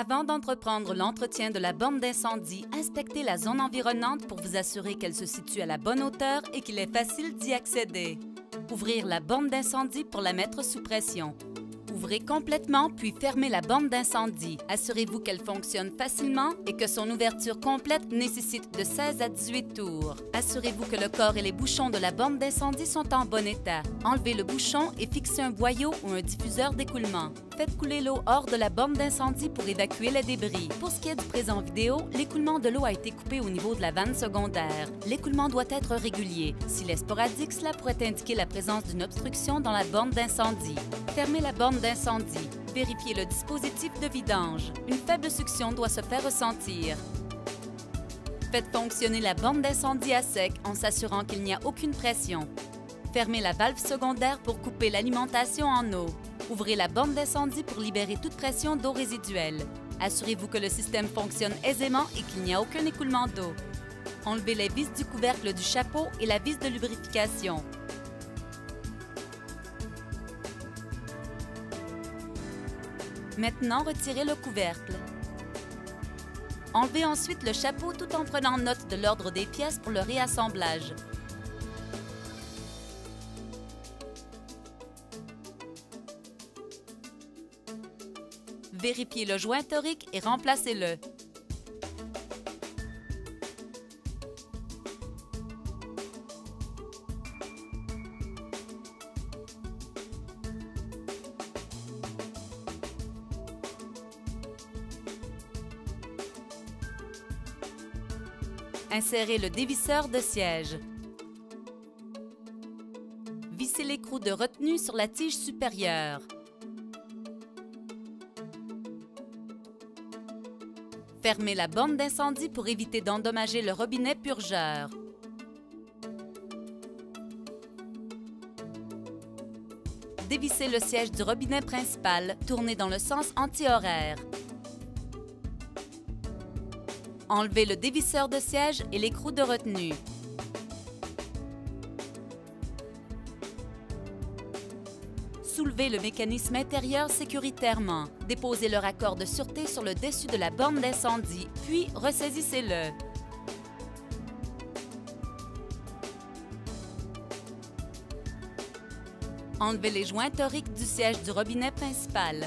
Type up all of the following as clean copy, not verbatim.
Avant d'entreprendre l'entretien de la borne d'incendie, inspectez la zone environnante pour vous assurer qu'elle se situe à la bonne hauteur et qu'il est facile d'y accéder. Ouvrir la borne d'incendie pour la mettre sous pression. Ouvrez complètement puis fermez la borne d'incendie. Assurez-vous qu'elle fonctionne facilement et que son ouverture complète nécessite de 16 à 18 tours. Assurez-vous que le corps et les bouchons de la borne d'incendie sont en bon état. Enlevez le bouchon et fixez un boyau ou un diffuseur d'écoulement. Faites couler l'eau hors de la borne d'incendie pour évacuer les débris. Pour ce qui est du présent vidéo, l'écoulement de l'eau a été coupé au niveau de la vanne secondaire. L'écoulement doit être régulier. S'il est sporadique, cela pourrait indiquer la présence d'une obstruction dans la borne d'incendie. Fermez la borne d'incendie. Vérifiez le dispositif de vidange. Une faible succion doit se faire ressentir. Faites fonctionner la borne d'incendie à sec en s'assurant qu'il n'y a aucune pression. Fermez la valve secondaire pour couper l'alimentation en eau. Ouvrez la borne d'incendie pour libérer toute pression d'eau résiduelle. Assurez-vous que le système fonctionne aisément et qu'il n'y a aucun écoulement d'eau. Enlevez les vis du couvercle du chapeau et la vis de lubrification. Maintenant, retirez le couvercle. Enlevez ensuite le chapeau tout en prenant note de l'ordre des pièces pour le réassemblage. Vérifiez le joint torique et remplacez-le. Insérez le dévisseur de siège. Vissez l'écrou de retenue sur la tige supérieure. Fermez la borne d'incendie pour éviter d'endommager le robinet purgeur. Dévissez le siège du robinet principal, tournez dans le sens anti-horaire. Enlevez le dévisseur de siège et l'écrou de retenue. Soulevez le mécanisme intérieur sécuritairement. Déposez le raccord de sûreté sur le dessus de la borne d'incendie, puis ressaisissez-le. Enlevez les joints toriques du siège du robinet principal.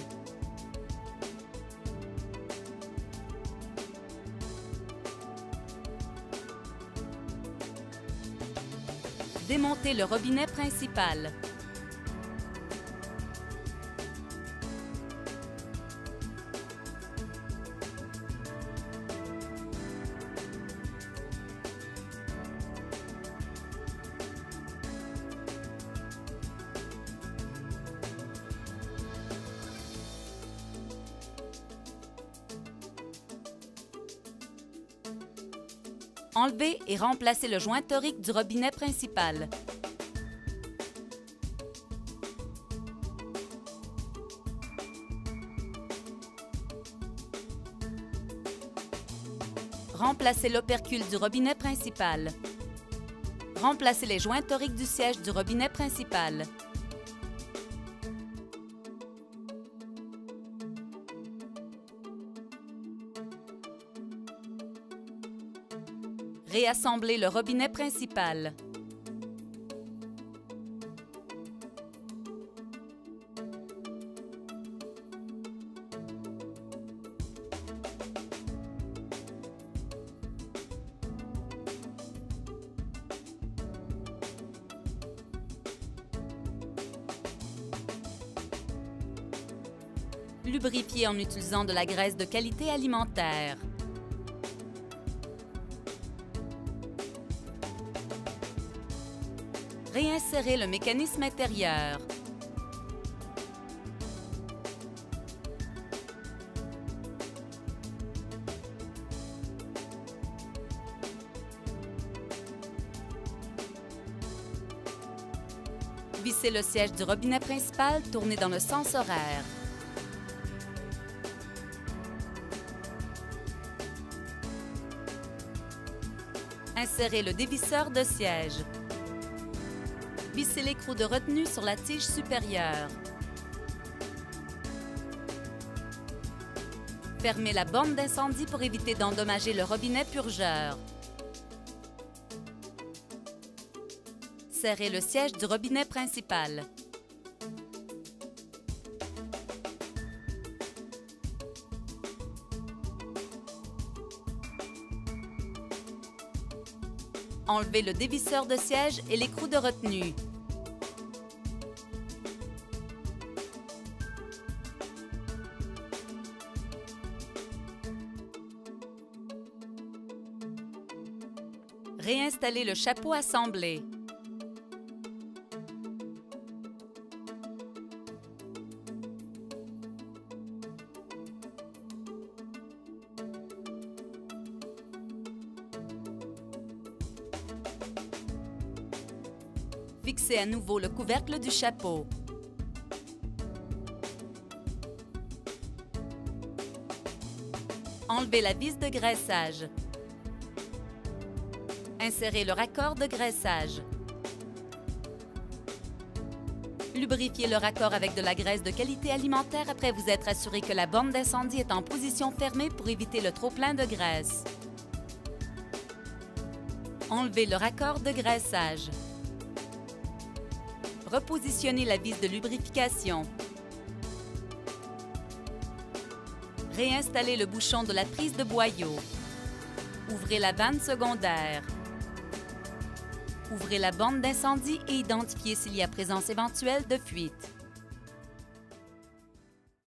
Démontez le robinet principal. Enlevez et remplacez le joint torique du robinet principal. Remplacez l'opercule du robinet principal. Remplacez les joints toriques du siège du robinet principal. Réassemblez le robinet principal. Lubrifiez en utilisant de la graisse de qualité alimentaire. Réinsérez le mécanisme intérieur. Vissez le siège du robinet principal, tournez dans le sens horaire. Insérez le dévisseur de siège. Vissez l'écrou de retenue sur la tige supérieure. Fermez la borne d'incendie pour éviter d'endommager le robinet purgeur. Serrez le siège du robinet principal. Enlevez le dévisseur de siège et l'écrou de retenue. Réinstallez le chapeau assemblé. Fixez à nouveau le couvercle du chapeau. Enlevez la vis de graissage. Insérez le raccord de graissage. Lubrifiez le raccord avec de la graisse de qualité alimentaire après vous être assuré que la borne d'incendie est en position fermée pour éviter le trop-plein de graisse. Enlevez le raccord de graissage. Repositionnez la vis de lubrification. Réinstallez le bouchon de la prise de boyau. Ouvrez la vanne secondaire. Ouvrez la borne d'incendie et identifiez s'il y a présence éventuelle de fuite.